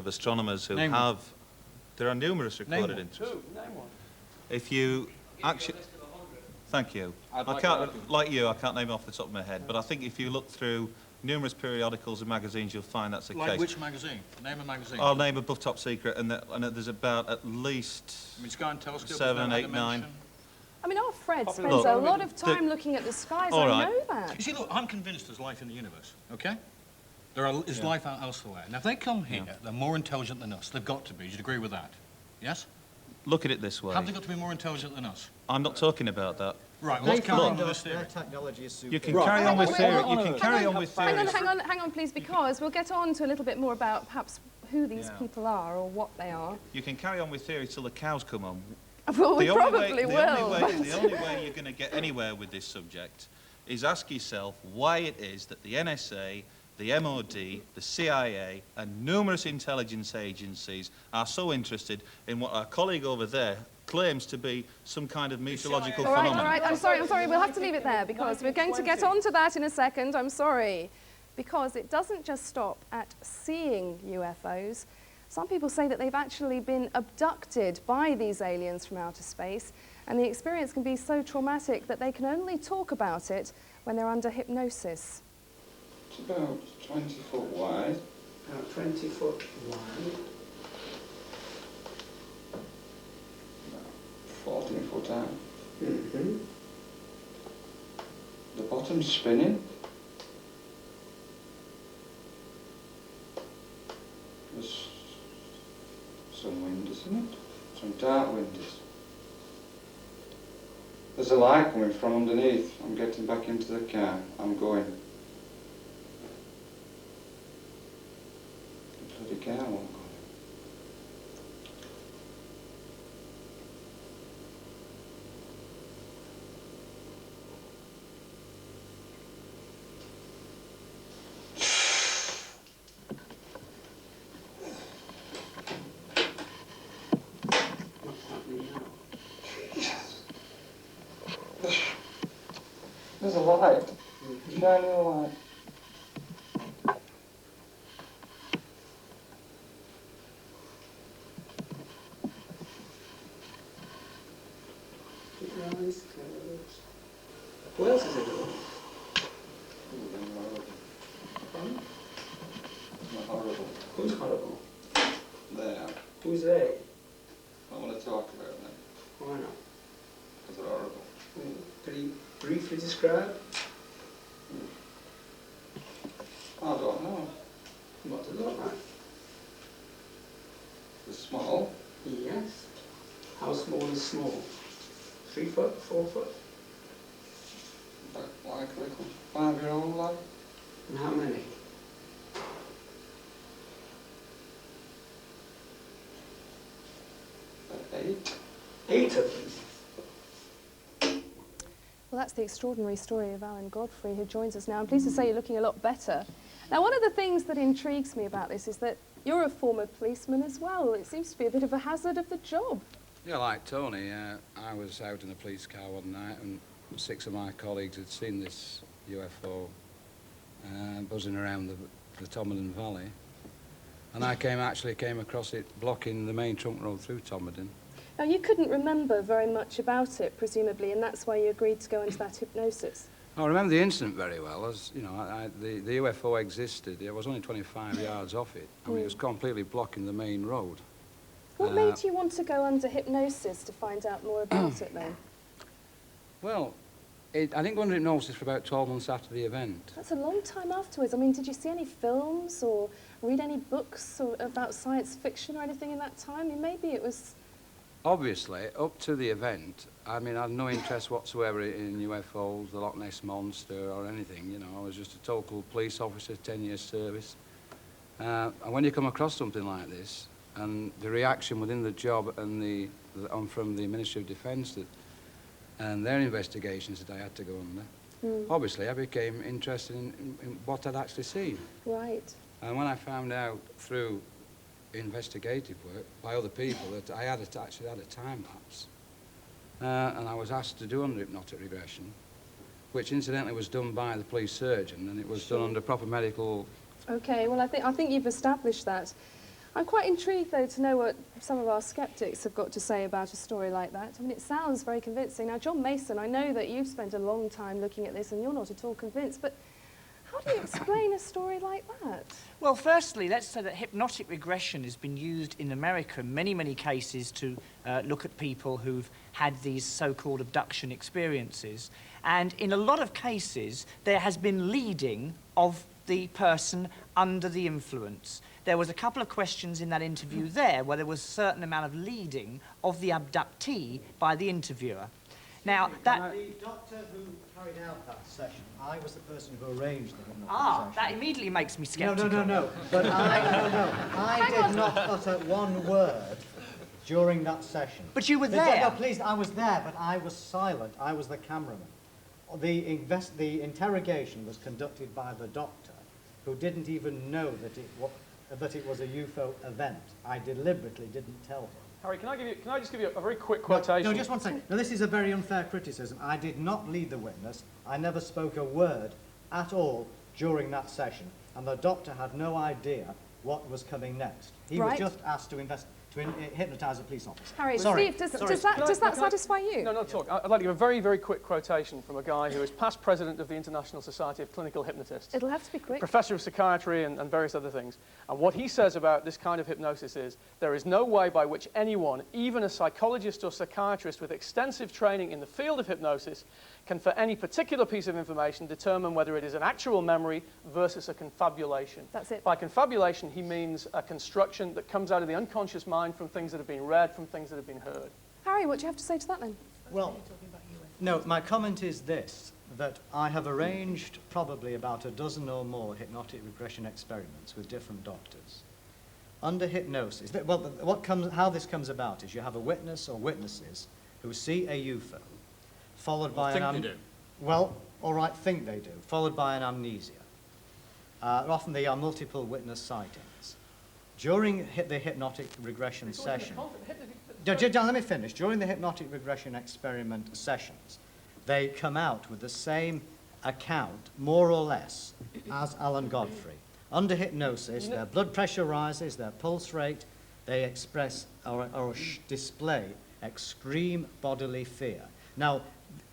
of astronomers who Name have... There are numerous recorded interests. Name one. If you actually... Thank you. I can't, like you, I can't name off the top of my head, but I think if you look through numerous periodicals and magazines, you'll find that's the case. Like which magazine? Name a magazine. I'll name above top secret, and there's about at least... I mean, Sky and Telescope, 7, 8, 9. I mean, our Fred spends a lot of time looking at the skies, I know that. You see, look, I'm convinced there's life in the universe, okay? There's life out elsewhere. Now, if they come here, they're more intelligent than us. They've got to be. You'd agree with that? Yes? Look at it this way. Have they got to be more intelligent than us? I'm not talking about that. Right, well, let's carry on with this theory. Their technology is super. You can carry on with theory. You can carry on with theory. Hang on, please, because we'll get on to a little bit more about perhaps who these people are or what they are. You can carry on with theory till the cows come home. Well, we probably will. The only way you're going to get anywhere with this subject is ask yourself why it is that the NSA, the MOD, the CIA, and numerous intelligence agencies are so interested in what our colleague over there claims to be some kind of meteorological phenomenon. All right, I'm sorry, we'll have to leave it there because we're going to get on to that in a second, I'm sorry. Because it doesn't just stop at seeing UFOs. Some people say that they've actually been abducted by these aliens from outer space, and the experience can be so traumatic that they can only talk about it when they're under hypnosis. It's about 20 foot wide. About 20 foot wide. About 14 foot out. Mm-hmm. The bottom's spinning. There's some wind, isn't it? Some dark wind. There's a light coming from underneath. I'm getting back into the car. I'm going. The bloody car won't go. There's a light. Shining light. Keep your eyes closed. Who else is it doing? Horrible. Who's horrible? They are. Who's they? I want to talk about them. Why not? Because they're horrible. Could you briefly describe? I don't know. What does it look like? They're small. Yes. How small is small? 3 foot, 4 foot? But like a little 5-year-old lad. And how many? About 8. 8 of them. Well, that's the extraordinary story of Alan Godfrey, who joins us now. I'm pleased to say you're looking a lot better. Now, one of the things that intrigues me about this is that you're a former policeman as well. It seems to be a bit of a hazard of the job. Yeah, like Tony, I was out in a police car one night and 6 of my colleagues had seen this UFO buzzing around the Tomodon Valley. And I actually came across it blocking the main trunk road through Tomodon. Now, you couldn't remember very much about it, presumably, and that's why you agreed to go into that hypnosis. I remember the incident very well. As you know, the UFO existed. I was only 25 yards off it. I mean, it was completely blocking the main road. What made you want to go under hypnosis to find out more about it, then? Well, I didn't go under hypnosis for about 12 months after the event. That's a long time afterwards. I mean, did you see any films or read any books about science fiction or anything in that time? I mean, maybe it was... Obviously, up to the event, I mean, I had no interest whatsoever in UFOs, the Loch Ness Monster, or anything, you know. I was just a total police officer, 10 years service. And when you come across something like this, and the reaction within the job and from the Ministry of Defence and their investigations that I had to go under, obviously I became interested in what I'd actually seen. Right. And when I found out through investigative work by other people that I had actually had a time lapse, and I was asked to do under hypnotic regression, which incidentally was done by the police surgeon, and it was done under proper medical... Okay, well, I think you've established that. I'm quite intrigued, though, to know what some of our sceptics have got to say about a story like that. I mean, it sounds very convincing. Now, John Mason, I know that you've spent a long time looking at this and you're not at all convinced, but how do you explain a story like that? Well, firstly, let's say that hypnotic regression has been used in America in many, many cases to look at people who've had these so-called abduction experiences. And in a lot of cases, there has been leading of the person under the influence. There was a couple of questions in that interview there where there was a certain amount of leading of the abductee by the interviewer. Now, that... The doctor who carried out that session, I was the person who arranged the hypnotic that session. immediately makes me sceptical. No. But I did not utter one word during that session. But you were there. No, please, I was there, but I was silent. I was the cameraman. The interrogation was conducted by the doctor, who didn't even know that it was a UFO event. I deliberately didn't tell him. Harry, can I just give you a very quick quotation? No, just one second. Now, this is a very unfair criticism. I did not lead the witness. I never spoke a word at all during that session, and the doctor had no idea what was coming next. He was just asked to hypnotise a police officer. Harry, Sorry. Steve, does that satisfy you? No, talk. I'd like to give a very, very quick quotation from a guy who is past president of the International Society of Clinical Hypnotists. It'll have to be quick. Professor of psychiatry and various other things. And what he says about this kind of hypnosis is, there is no way by which anyone, even a psychologist or psychiatrist with extensive training in the field of hypnosis, can for any particular piece of information determine whether it is an actual memory versus a confabulation. That's it. By confabulation, he means a construction that comes out of the unconscious mind from things that have been read, from things that have been heard. Harry, what do you have to say to that then? Well, no, my comment is this, that I have arranged probably about a dozen or more hypnotic regression experiments with different doctors. Under hypnosis, how this comes about is you have a witness or witnesses who see a UFO, followed by think they do, followed by an amnesia. Often they are multiple witness sightings. During the hypnotic regression session, let me finish. During the hypnotic regression experiment sessions, they come out with the same account, more or less, as Alan Godfrey. Under hypnosis, their blood pressure rises, their pulse rate, they express or display extreme bodily fear. Now,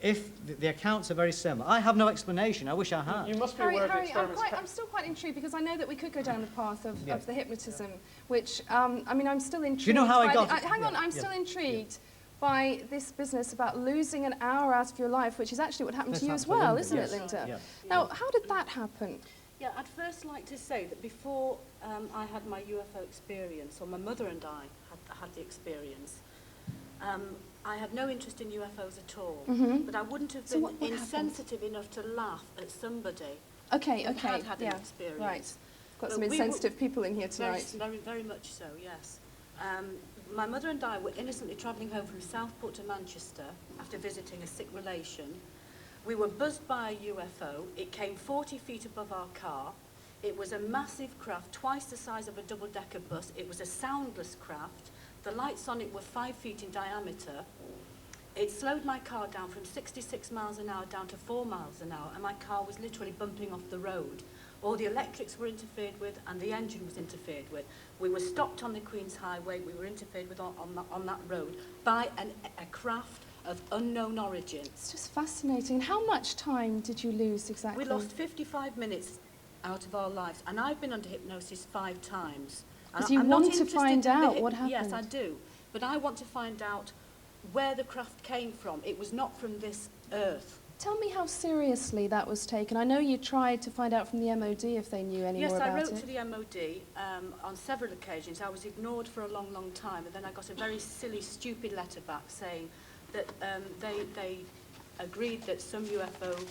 if the accounts are very similar, I have no explanation. I wish I had. You must be aware of the experiments. I'm still quite intrigued because I know that we could go down the path of the hypnotism, which, I mean, I'm still intrigued. Do you know how I got it? Hang on, I'm still intrigued by this business about losing an hour out of your life, which is actually what happened to you as well, isn't it, Linda? Yes. Now, how did that happen? Yeah, I'd first like to say that before I had my UFO experience, or my mother and I had the experience, I had no interest in UFOs at all, but I wouldn't have been insensitive enough to laugh at somebody who had had an experience. Right. Got some insensitive people in here tonight. Very much so, yes. My mother and I were innocently travelling home from Southport to Manchester after visiting a sick relation. We were buzzed by a UFO. It came 40 feet above our car. It was a massive craft, twice the size of a double-decker bus. It was a soundless craft. The lights on it were 5 feet in diameter. It slowed my car down from 66 miles an hour down to 4 miles an hour, and my car was literally bumping off the road. All the electrics were interfered with, and the engine was interfered with. We were stopped on the Queen's Highway. We were interfered with on that road by a craft of unknown origin. It's just fascinating. And how much time did you lose exactly? We lost 55 minutes out of our lives, and I've been under hypnosis 5 times. Because you want to find out what happened. Yes, I do. But I want to find out where the craft came from. It was not from this earth. Tell me how seriously that was taken. I know you tried to find out from the MOD if they knew any more about it. Yes, I wrote to the MOD on several occasions. I was ignored for a long, long time, and then I got a very silly, stupid letter back saying that they agreed that some UFOs.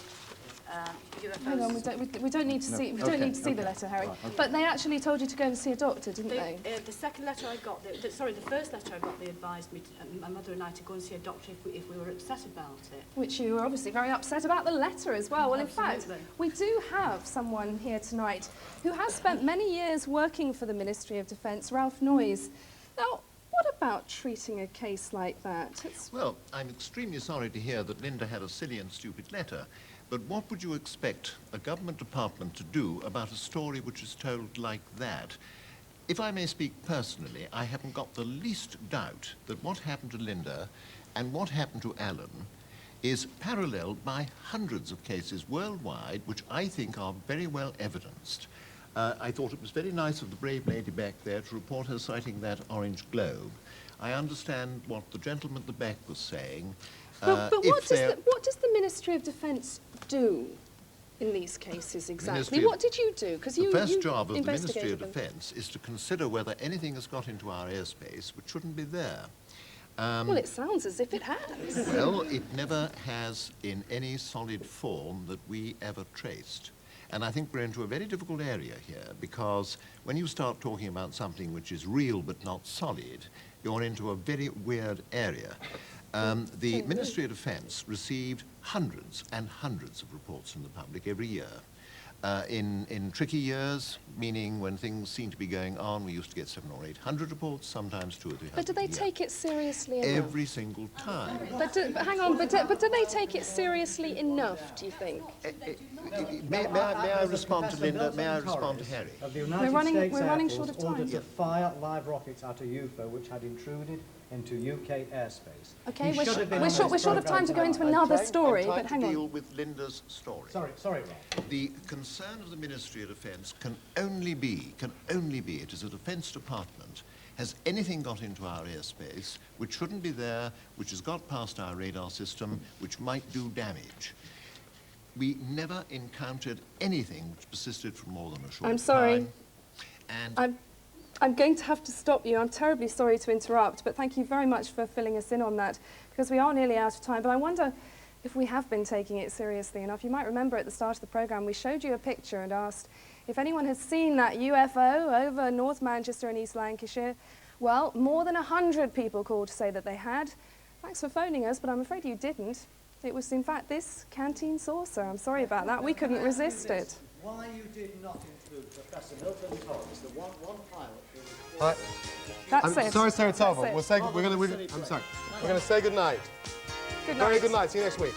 Hang on, we don't need to see. We don't need to see the letter, Harry. But they actually told you to go and see a doctor, didn't they? The second letter I got, the first letter I got, they advised me, my mother and I, to go and see a doctor if we were upset about it. Which you were obviously very upset about the letter as well. Well, in fact, we do have someone here tonight who has spent many years working for the Ministry of Defence, Ralph Noyes. Now, what about treating a case like that? Well, I'm extremely sorry to hear that Linda had a silly and stupid letter. But what would you expect a government department to do about a story which is told like that? if I may speak personally, I haven't got the least doubt that what happened to Linda and what happened to Alan is paralleled by hundreds of cases worldwide, which I think are very well evidenced. I thought it was very nice of the brave lady back there to report her sighting that orange globe. I understand what the gentleman at the back was saying. But what does the Ministry of Defence do in these cases exactly? What did you do? Because the first job of the Ministry of Defence is to consider whether anything has got into our airspace which shouldn't be there. Well, it sounds as if it has. Well, it never has in any solid form that we ever traced. And I think we're into a very difficult area here, because when you start talking about something which is real but not solid, you're into a very weird area. The Ministry of Defence received hundreds and hundreds of reports from the public every year. In tricky years, meaning when things seem to be going on, we used to get 700 or 800 reports, sometimes 200 or 300. But do they take it seriously enough? Every single time. But hang on, but do they take it seriously enough, do you think? May I respond to Linda? May I respond to Harry? The United States Air Force ordered to fire live rockets at a UFO which had intruded into UK airspace. Okay, we're short of time to go into another story, but hang on. to deal with Linda's story. Sorry, Rob. The concern of the Ministry of Defence can only be, it is a Defence Department, has anything got into our airspace which shouldn't be there, which has got past our radar system, which might do damage. We never encountered anything which persisted for more than a short time. I'm sorry. And I'm going to have to stop you. I'm terribly sorry to interrupt, but thank you very much for filling us in on that, because we are nearly out of time. But I wonder if we have been taking it seriously enough. You might remember at the start of the programme, we showed you a picture and asked if anyone has seen that UFO over North Manchester and East Lancashire. Well, more than 100 people called to say that they had. Thanks for phoning us, but I'm afraid you didn't. It was, in fact, this canteen saucer. I'm sorry about that. We couldn't resist it. Why you did not include Professor Milton Torres, the one pilot who... That's I'm it. sorry to say it's over. That's it. I'm sorry. We're going to say good night. Good night. Very good night. See you next week.